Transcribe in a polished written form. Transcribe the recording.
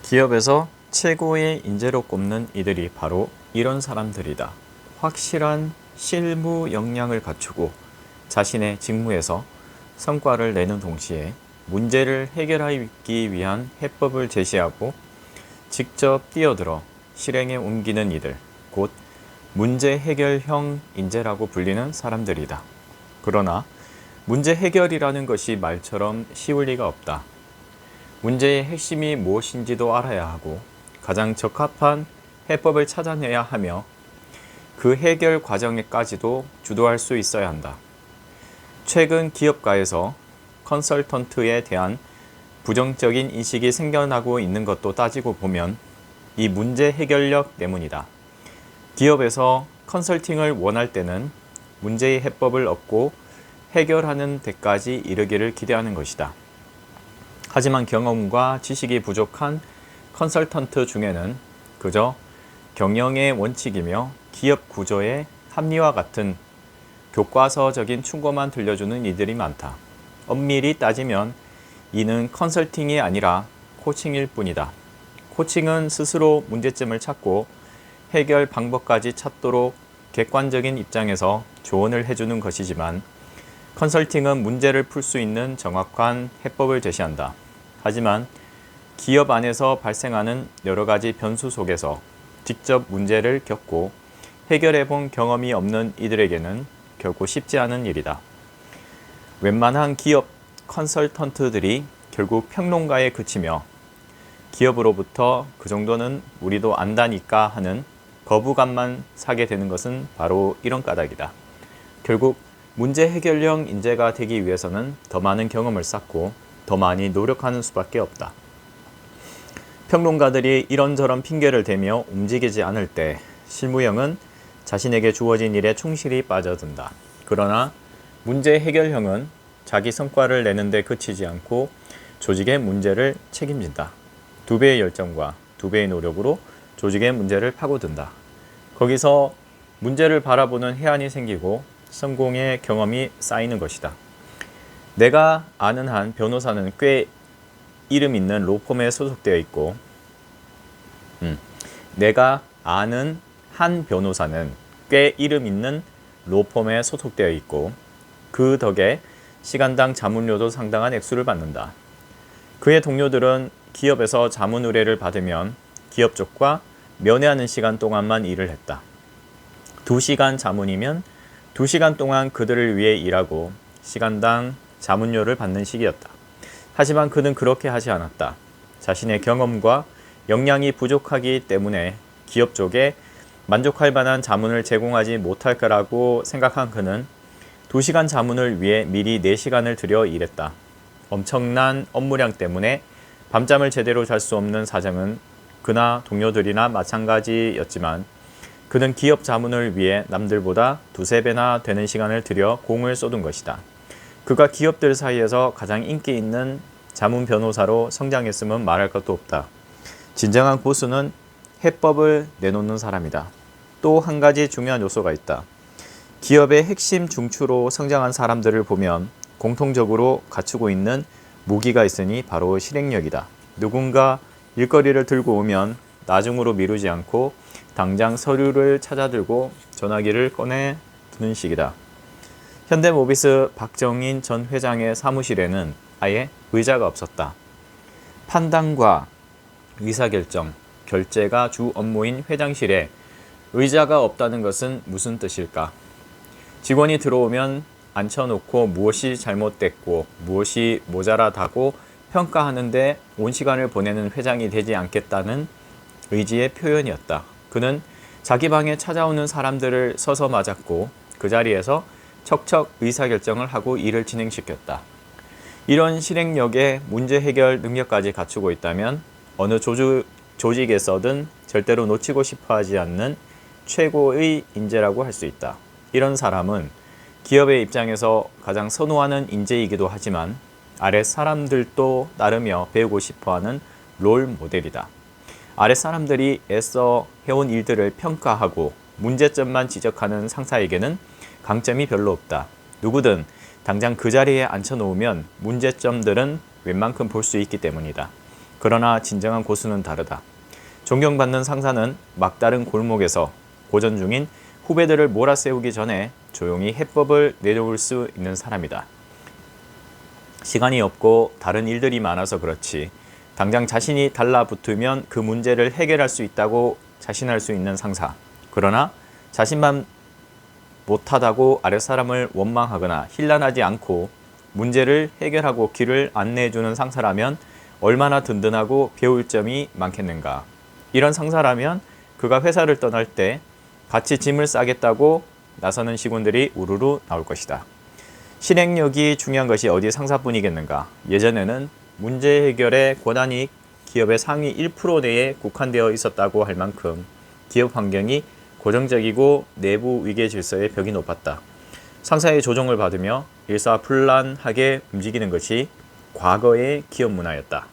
기업에서 최고의 인재로 꼽는 이들이 바로 이런 사람들이다. 확실한 실무 역량을 갖추고 자신의 직무에서 성과를 내는 동시에 문제를 해결하기 위한 해법을 제시하고 직접 뛰어들어 실행에 옮기는 이들, 곧 문제 해결형 인재라고 불리는 사람들이다. 그러나 문제 해결이라는 것이 말처럼 쉬울 리가 없다. 문제의 핵심이 무엇인지도 알아야 하고 가장 적합한 해법을 찾아내야 하며 그 해결 과정에까지도 주도할 수 있어야 한다. 최근 기업가에서 컨설턴트에 대한 부정적인 인식이 생겨나고 있는 것도 따지고 보면 이 문제 해결력 때문이다. 기업에서 컨설팅을 원할 때는 문제의 해법을 얻고 해결하는 데까지 이르기를 기대하는 것이다. 하지만 경험과 지식이 부족한 컨설턴트 중에는 그저 경영의 원칙이며 기업 구조의 합리화 같은 교과서적인 충고만 들려주는 이들이 많다. 엄밀히 따지면 이는 컨설팅이 아니라 코칭일 뿐이다. 코칭은 스스로 문제점을 찾고 해결 방법까지 찾도록 객관적인 입장에서 조언을 해주는 것이지만 컨설팅은 문제를 풀 수 있는 정확한 해법을 제시한다. 하지만 기업 안에서 발생하는 여러 가지 변수 속에서 직접 문제를 겪고 해결해 본 경험이 없는 이들에게는 결코 쉽지 않은 일이다. 웬만한 기업 컨설턴트들이 결국 평론가에 그치며 기업으로부터 그 정도는 우리도 안다니까 하는 거부감만 사게 되는 것은 바로 이런 까닭이다. 결국 문제 해결형 인재가 되기 위해서는 더 많은 경험을 쌓고 더 많이 노력하는 수밖에 없다. 평론가들이 이런저런 핑계를 대며 움직이지 않을 때 실무형은 자신에게 주어진 일에 충실히 빠져든다. 그러나 문제 해결형은 자기 성과를 내는 데 그치지 않고 조직의 문제를 책임진다. 2배의 열정과 2배의 노력으로 조직의 문제를 파고든다. 거기서 문제를 바라보는 해안이 생기고 성공의 경험이 쌓이는 것이다. 내가 아는 한 변호사는 꽤 이름 있는 로펌에 소속되어 있고 내가 아는 한 변호사는 꽤 이름 있는 로펌에 소속되어 있고 그 덕에 시간당 자문료도 상당한 액수를 받는다. 그의 동료들은 기업에서 자문 의뢰를 받으면 기업 쪽과 면회하는 시간 동안만 일을 했다. 2시간 자문이면 2시간 동안 그들을 위해 일하고 시간당 자문료를 받는 식이었다. 하지만 그는 그렇게 하지 않았다. 자신의 경험과 역량이 부족하기 때문에 기업 쪽에 만족할 만한 자문을 제공하지 못할 거라고 생각한 그는 2시간 자문을 위해 미리 4시간을 들여 일했다. 엄청난 업무량 때문에 밤잠을 제대로 잘 수 없는 사정은 그나 동료들이나 마찬가지였지만 그는 기업 자문을 위해 남들보다 2~3배나 되는 시간을 들여 공을 쏟은 것이다. 그가 기업들 사이에서 가장 인기 있는 자문 변호사로 성장했음은 말할 것도 없다. 진정한 고수는 해법을 내놓는 사람이다. 또 한 가지 중요한 요소가 있다. 기업의 핵심 중추로 성장한 사람들을 보면 공통적으로 갖추고 있는 무기가 있으니 바로 실행력이다. 누군가 일거리를 들고 오면 나중으로 미루지 않고 당장 서류를 찾아들고 전화기를 꺼내 두는 식이다. 현대모비스 박정인 전 회장의 사무실에는 아예 의자가 없었다. 판단과 의사결정, 결제가 주 업무인 회장실에 의자가 없다는 것은 무슨 뜻일까? 직원이 들어오면 앉혀놓고 무엇이 잘못됐고 무엇이 모자라다고 평가하는데 온 시간을 보내는 회장이 되지 않겠다는 의지의 표현이었다. 그는 자기 방에 찾아오는 사람들을 서서 맞았고 그 자리에서 척척 의사결정을 하고 일을 진행시켰다. 이런 실행력에 문제 해결 능력까지 갖추고 있다면 어느 조직에서든 절대로 놓치고 싶어 하지 않는 최고의 인재라고 할 수 있다. 이런 사람은 기업의 입장에서 가장 선호하는 인재이기도 하지만 아랫 사람들도 따르며 배우고 싶어하는 롤 모델이다. 아랫 사람들이 애써 해온 일들을 평가하고 문제점만 지적하는 상사에게는 강점이 별로 없다. 누구든 당장 그 자리에 앉혀놓으면 문제점들은 웬만큼 볼 수 있기 때문이다. 그러나 진정한 고수는 다르다. 존경받는 상사는 막다른 골목에서 고전 중인 후배들을 몰아세우기 전에 조용히 해법을 내놓을 수 있는 사람이다. 시간이 없고 다른 일들이 많아서 그렇지 당장 자신이 달라붙으면 그 문제를 해결할 수 있다고 자신할 수 있는 상사. 그러나 자신만 못하다고 아랫사람을 원망하거나 힐난하지 않고 문제를 해결하고 길을 안내해주는 상사라면 얼마나 든든하고 배울 점이 많겠는가. 이런 상사라면 그가 회사를 떠날 때 같이 짐을 싸겠다고 나서는 직원들이 우르르 나올 것이다. 실행력이 중요한 것이 어디 상사뿐이겠는가. 예전에는 문제 해결의 권한이 기업의 상위 1% 내에 국한되어 있었다고 할 만큼 기업 환경이 고정적이고 내부 위계 질서의 벽이 높았다. 상사의 조정을 받으며 일사불란하게 움직이는 것이 과거의 기업 문화였다.